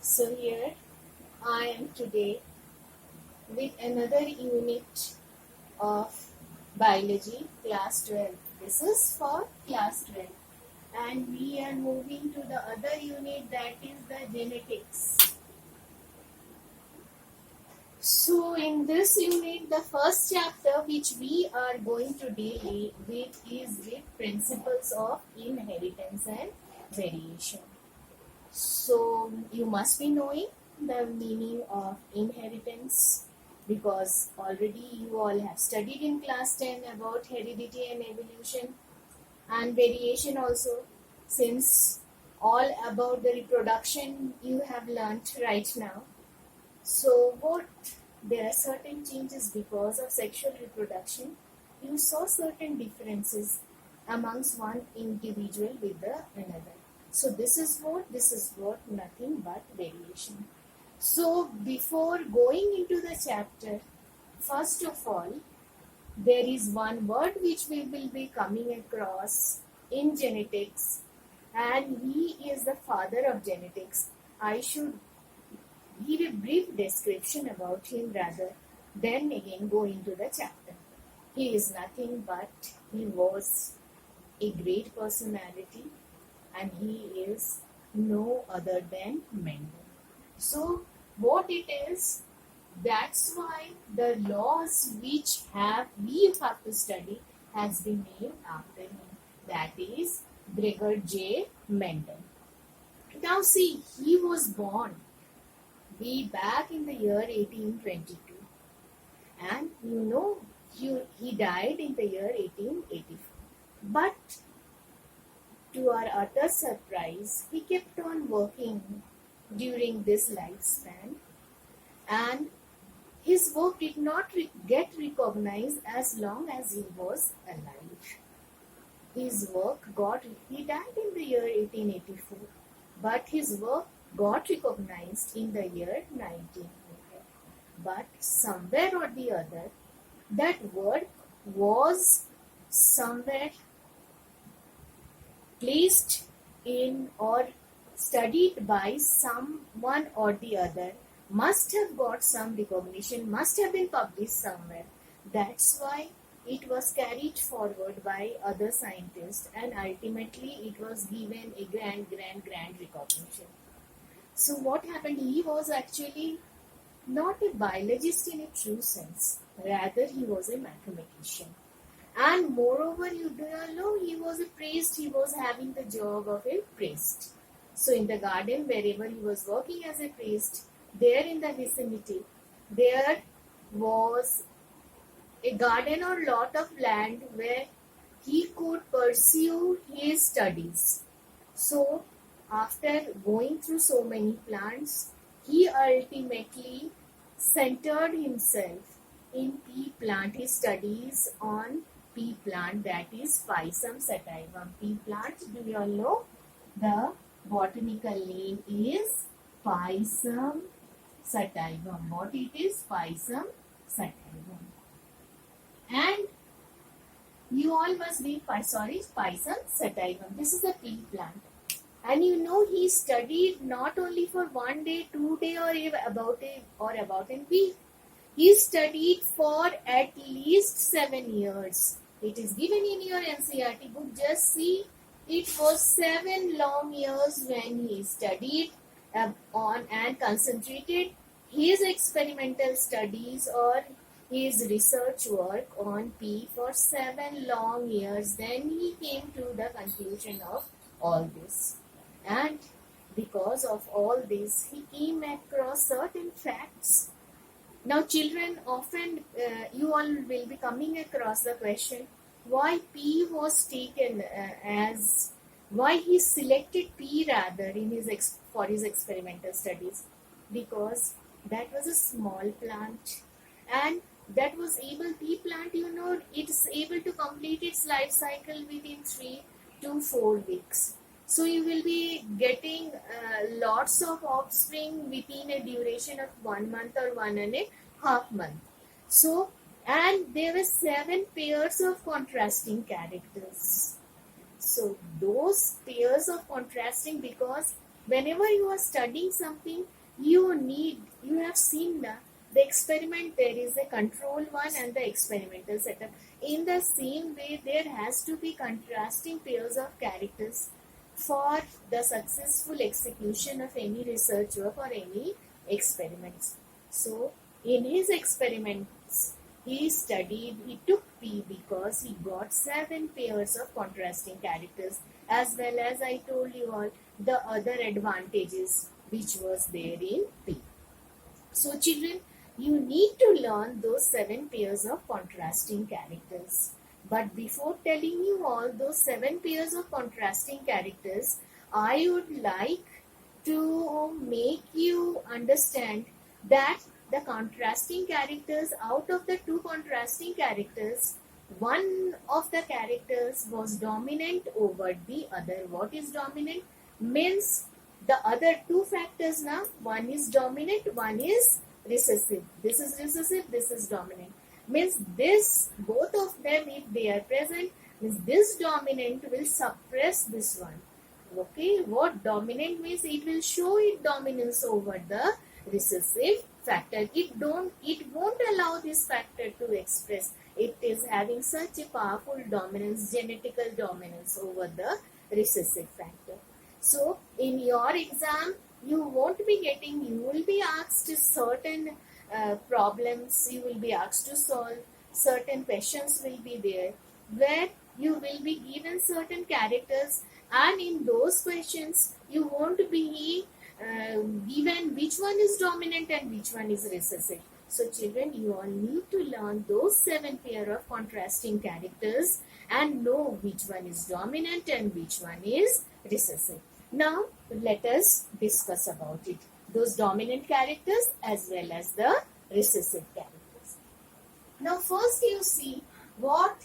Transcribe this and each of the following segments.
So here I am today with another unit of biology class 12. This is for class 12 and we are moving to the other unit, that is the genetics. So in this unit the first chapter which we are going to deal with is with principles of inheritance and variation. So you must be knowing the meaning of inheritance because already you all have studied in class 10 about heredity and evolution and variation also, since all about the reproduction you have learnt right now. So what there are certain changes because of sexual reproduction. You saw certain differences amongst one individual with the another. So this is what, nothing but variation. So before going into the chapter, first of all, there is one word which we will be coming across in genetics, and he is the father of genetics. I should give a brief description about him rather than again go into the chapter. He is nothing but he was a great personality, and he is no other than Mendel. So what it is, that's why the laws which we have to study has been named after him. That is Gregor J. Mendel. Now see, he was born way back in the year 1822, and he died in the year 1884. But to our utter surprise, he kept on working during this lifespan, and his work did not get recognized as long as he was alive. His work he died in the year 1884, but his work got recognized in the year 1900. But somewhere or the other, that work was somewhere placed in or studied by someone or the other, must have got some recognition, must have been published somewhere. That's why it was carried forward by other scientists, and ultimately it was given a grand recognition. So what happened? He was actually not a biologist in a true sense, rather he was a mathematician. And moreover, you do not know, he was a priest, he was having the job of a priest. So in the garden, wherever he was working as a priest, there in the vicinity, there was a garden or lot of land where he could pursue his studies. So after going through so many plants, he ultimately centered himself in pea plant. His studies on pea plant, that is Physarum sativum. Pea plant, do you all know? The botanical name is Physarum sativum. What it is? Physarum sativum. And you all must be Physarum sativum. This is a pea plant. And he studied not only for 1 day, 2 day, or about a week. He studied for at least 7 years. It is given in your NCERT book. Just see, it was 7 long years when he studied on and concentrated his experimental studies or his research work on pea for 7 long years. Then he came to the conclusion of all this. And because of all this, he came across certain facts. Now children, often you all will be coming across the question, why pea was taken why he selected pea rather in for his experimental studies. Because that was a small plant, and that was pea plant, it's able to complete its life cycle within 3 to 4 weeks. So you will be getting lots of offspring within a duration of 1 month or 1.5 months. So, and there were 7 pairs of contrasting characters. So those pairs of contrasting, because whenever you are studying something, you have seen the experiment. There is a control one and the experimental setup. In the same way, there has to be contrasting pairs of characters for the successful execution of any research work or any experiments. So in his experiments, he took P because he got 7 pairs of contrasting characters, as well as I told you all the other advantages which was there in P. So children, you need to learn those 7 pairs of contrasting characters. But before telling you all those 7 pairs of contrasting characters, I would like to make you understand that the contrasting characters, out of the 2 contrasting characters, one of the characters was dominant over the other. What is dominant? Means the other 2 factors now, one is dominant, one is recessive. This is recessive, this is dominant. Means this, both of them, if they are present, means this dominant will suppress this one. Okay, what dominant means? It will show its dominance over the recessive factor. It won't allow this factor to express. It is having such a powerful dominance, genetical dominance over the recessive factor. So in your exam, you will be asked certain problems, you will be asked to solve, certain questions will be there where you will be given certain characters, and in those questions you won't be given which one is dominant and which one is recessive. So children, you all need to learn those 7 pair of contrasting characters and know which one is dominant and which one is recessive. Now let us discuss about it, those dominant characters as well as the recessive characters. Now first you see what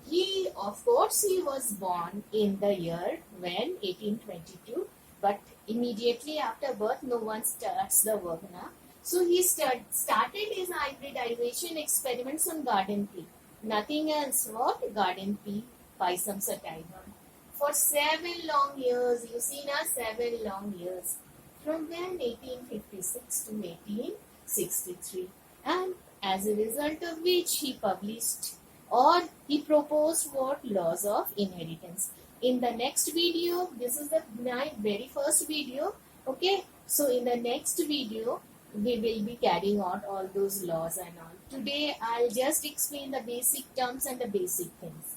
he was born in the year when 1822, but immediately after birth no one starts the work now. So he started his hybridization experiments on garden pea. Nothing else, what? Garden pea, Pisum sativum. For 7 long years, you see now, 7 long years. From when? 1856 to 1863. And as a result of which he published or he proposed what? Laws of inheritance. In the next video, this is my very first video. Okay, so in the next video, we will be carrying out all those laws and all. Today, I'll just explain the basic terms and the basic things.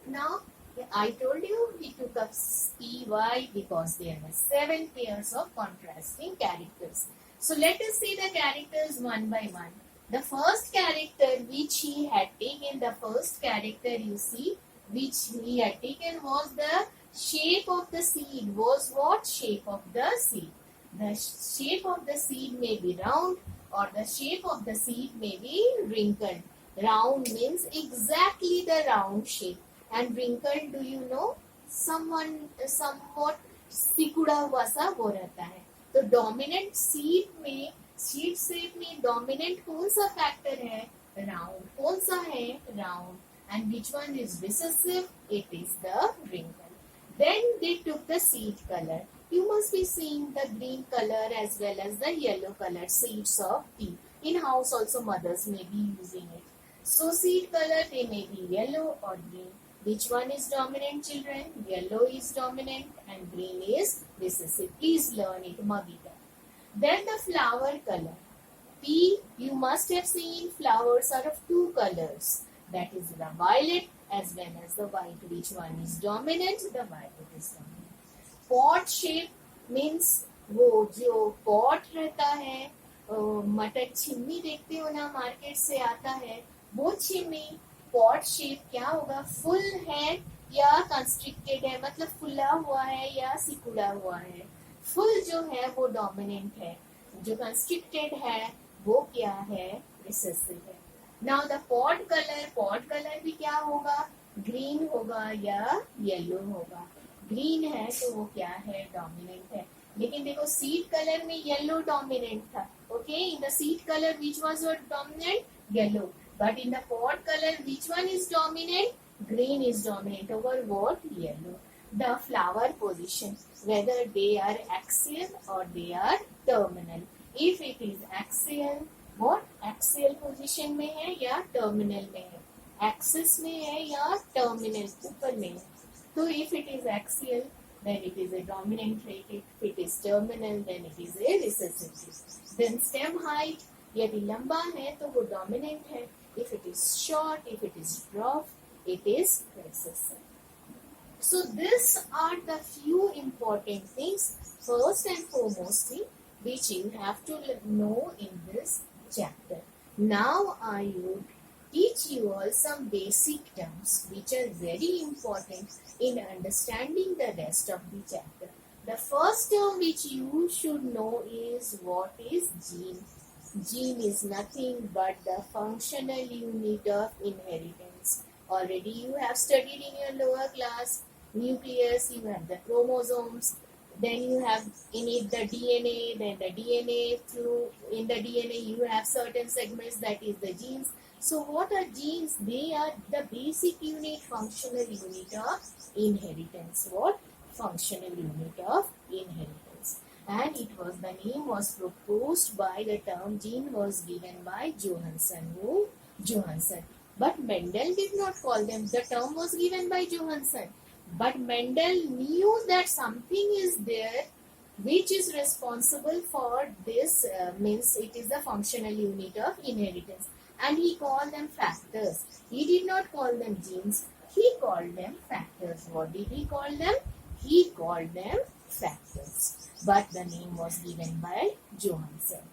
Now, I told you he took up Py because there were 7 pairs of contrasting characters. So let us see the characters one by one. The first character which he had taken, you see, which he had taken was the shape of the seed. Was what? Shape of the seed. The shape of the seed may be round or the shape of the seed may be wrinkled. Round means exactly the round shape. And wrinkled, do you know? Somewhat सिकुड़ा हुआ सा वो रहता है. तो dominant seed shape में dominant कौन सा factor है? राउंड. कौन सा है? Round. And which one is recessive? It is the wrinkle. Then they took the seed color. You must be seeing the green color as well as the yellow color seeds of pea. In house also mothers may be using it. So seed color, they may be yellow or green. Which one is dominant, children? Yellow is dominant and green is recessive. Please learn it, Mavita. Then the flower color. Pea, you must have seen flowers are of 2 colors. That is the violet as well as the white. Which one is dominant? The violet is dominant. Pot shape means वो जो pot रहता है, मटर छिम्मी देखते हो ना, market से आता है, वो छिम्मी पॉट शेप क्या होगा? फुल है या कंस्ट्रिक्टेड है, मतलब फुला हुआ है या सिकुड़ा हुआ है. फुल जो है वो डोमिनेंट है, जो कंस्ट्रिक्टेड है वो क्या है? रिसेसिव है. नाउ द पॉट कलर भी क्या होगा? ग्रीन होगा या येलो होगा. ग्रीन है तो वो क्या है? डोमिनेंट है. लेकिन देखो सीड कलर में येलो डोमिनेंट था. Okay, in the seed colour which was dominant? Yellow. But in the pod color, which one is dominant? Green is dominant over what? Yellow. the flower position, whether they are axial or they are terminal. If it is axial, what axial position में है या terminal में है, axis में है या terminal ऊपर में है. So if it is axial, then it is a dominant trait. If it is terminal, then it is a recessive trait. Then stem height, यदि लंबा है तो वो dominant है. If it is short, if it is dwarf, it is recessive. So these are the few important things, first and foremostly, which you have to know in this chapter. Now I would teach you all some basic terms which are very important in understanding the rest of the chapter. The first term which you should know is what is gene. Gene is nothing but the functional unit of inheritance. Already you have studied in your lower class. Nucleus, you have the chromosomes, then you have in it the DNA, then the DNA in the DNA you have certain segments, that is the genes. So what are genes? They are the basic unit, functional unit of inheritance. What? Functional unit of inheritance. And it was, the name was proposed by, the term gene was given by Johansen. Who? Johansen. But Mendel did not call them. The term was given by Johansen. But Mendel knew that something is there which is responsible for this, means it is the functional unit of inheritance. And he called them factors. He did not call them genes. He called them factors. What did he call them? He called them factors. But the name was given by Johansen.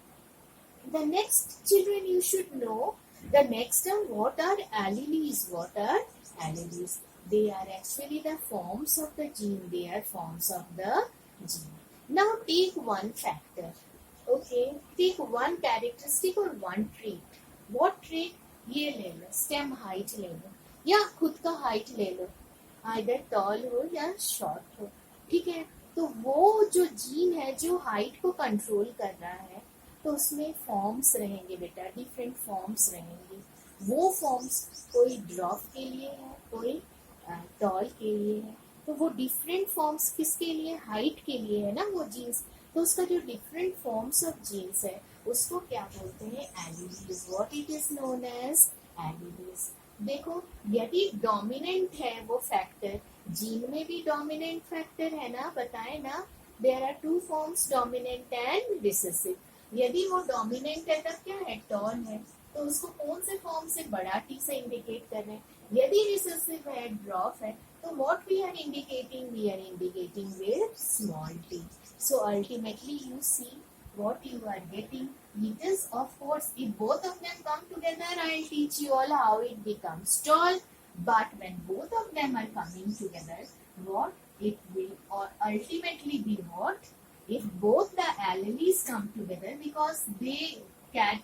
The next, children, you should know the next term. What are alleles? What are alleles? They are actually the forms of the gene. They are forms of the gene. Now take one factor. Okay, take one characteristic or one trait. What trait? ये ले लो, stem height ले लो, या खुद का height ले लो, either tall हो या short हो. ठीक है, तो वो जो जीन है जो हाइट को कंट्रोल कर रहा है, तो उसमें फॉर्म्स रहेंगे बेटा, डिफरेंट फॉर्म्स रहेंगे. वो फॉर्म्स कोई ड्रॉप के लिए है, कोई टॉल के लिए है. तो वो डिफरेंट फॉर्म्स किसके लिए? हाइट के लिए है ना वो जीन्स. तो उसका जो डिफरेंट फॉर्म्स ऑफ जीन्स है उसको क्या बोलते हैं? Alleles. What it is known as alleles. देखो, यदि डोमिनेंट है वो फैक्टर, जीन में भी डोमिनेंट फैक्टर है ना, बताए ना, there are two forms, dominant and recessive. यदि वो डोमिनेंट है तब क्या है? टॉल है. तो उसको कौन से फॉर्म से? बड़ा टी से इंडिकेट कर रहे हैं. यदि रिसेसिव है, ड्रॉप है, तो what we are indicating? We are indicating with small T. So ultimately you see what you are getting. It is, of course, if both of them come together, I'll teach you all how it becomes tall. But when both of them are coming together, what it will or ultimately be what? If both the alleles come together, because they can,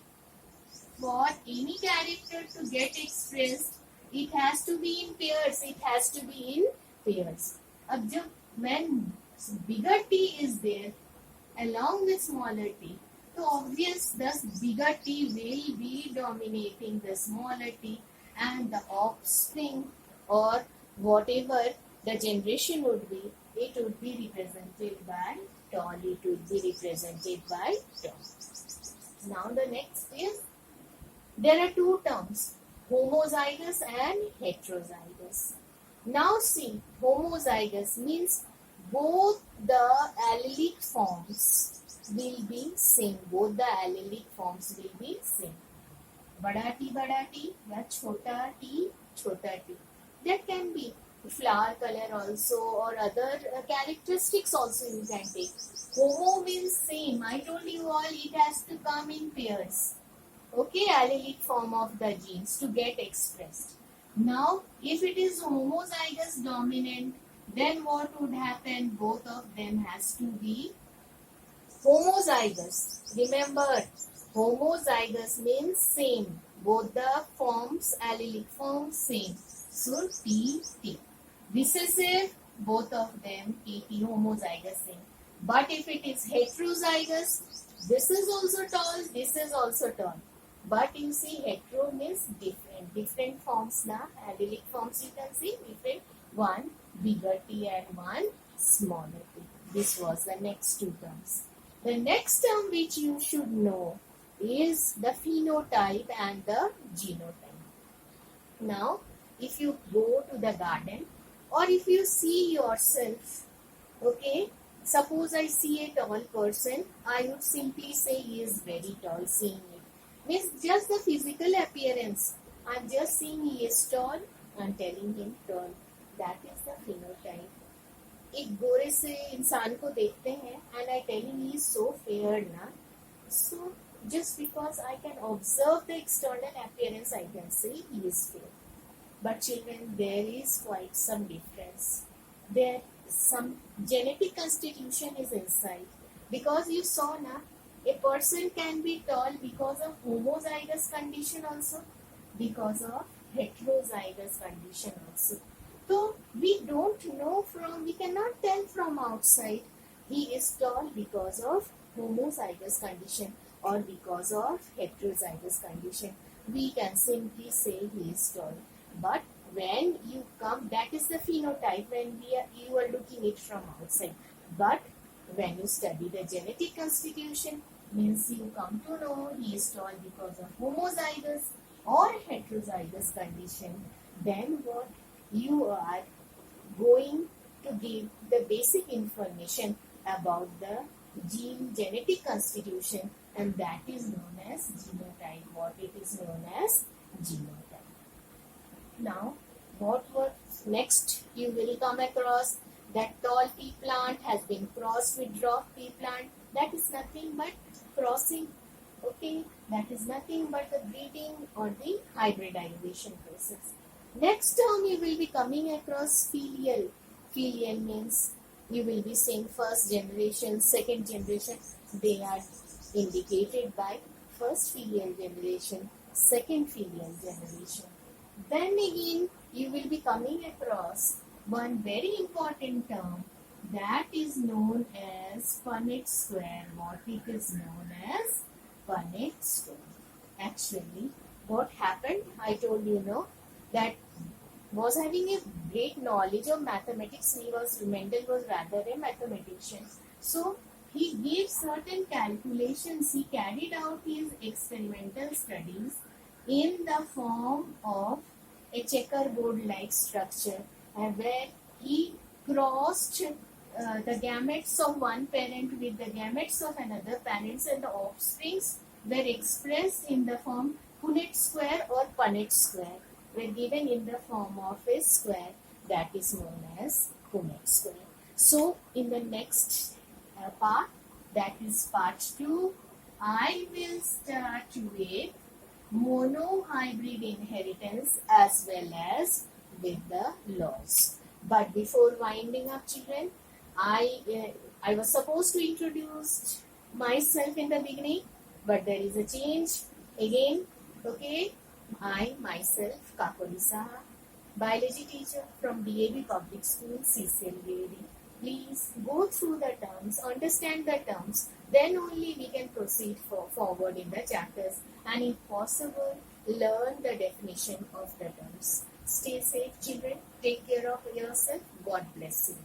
for any character to get expressed, it has to be in pairs. It has to be in pairs. अब जब when bigger T is there along with smaller t, so obvious thus bigger t will be dominating the smaller t, and the offspring or whatever the generation would be, it would be represented by tall. It would be represented by tall. Now the next is, there are two terms, homozygous and heterozygous. Now see, homozygous means both the allelic forms will be same. Both the allelic forms will be same. बड़ा T या छोटा T छोटा T. That can be flower color also, or other characteristics also you can take. Homo means same. I told you all, it has to come in pairs. Okay, allelic form of the genes to get expressed. Now, if it is homozygous dominant, then what would happen? Both of them has to be homozygous. Remember, homozygous means same. Both the forms, allelic forms, same. So T. Recessive, both of them TT, homozygous same. But if it is heterozygous, this is also tall, this is also tall. But you see, hetero means different forms na, allelic forms you can see different. One bigger t and one smaller t. This was the next two terms. The next term which you should know is the phenotype and the genotype. Now, if you go to the garden or if you see yourself, okay, suppose I see a tall person, I would simply say he is very tall. Seeing it means just the physical appearance. I'm just seeing he is tall, I'm telling him tall. That is the phenotype. एक गोरे से इंसान को देखते हैं and I tell him he is so fair ना. So just because I can observe the external appearance, I can say he is fair. But children, there is quite some difference. There some genetic constitution is inside. Because you saw na, a person can be tall because of homozygous condition also, because of heterozygous condition also. So we cannot tell from outside he is tall because of homozygous condition or because of heterozygous condition. We can simply say he is tall. But when you come, that is the phenotype when you are looking it from outside. But when you study the genetic constitution, means you come to know he is tall because of homozygous or heterozygous condition. Then what you are going to give the basic information about the genetic constitution, and that is known as genotype. What it is known as genotype. Now, what next? You will come across that tall pea plant has been crossed with dwarf pea plant. That is nothing but crossing. Okay, that is nothing but the breeding or the hybridization process. Next term you will be coming across filial. Filial means you will be saying first generation, second generation. They are indicated by first filial generation, second filial generation. Then again you will be coming across one very important term that is known as Punnett square. What it is known as Punnett square. Actually, what happened? I told you that was having a great knowledge of mathematics. Mendel was rather a mathematician. So he gave certain calculations. He carried out his experimental studies in the form of a checkerboard-like structure, where he crossed the gametes of one parent with the gametes of another parent, and the offsprings were expressed in the form Punnett square or Punnett square, were given in the form of a square that is known as Punnett square. So in the next part, that is part 2, I will start with monohybrid inheritance as well as with the laws. But before winding up, children, I was supposed to introduce myself in the beginning, but there is a change again. Okay, I myself, Kakoli Saha, biology teacher from DAV Public School, CCL. Please go through the terms, understand the terms, then only we can proceed forward in the chapters, and if possible, learn the definition of the terms. Stay safe, children. Take care of yourself. God bless you.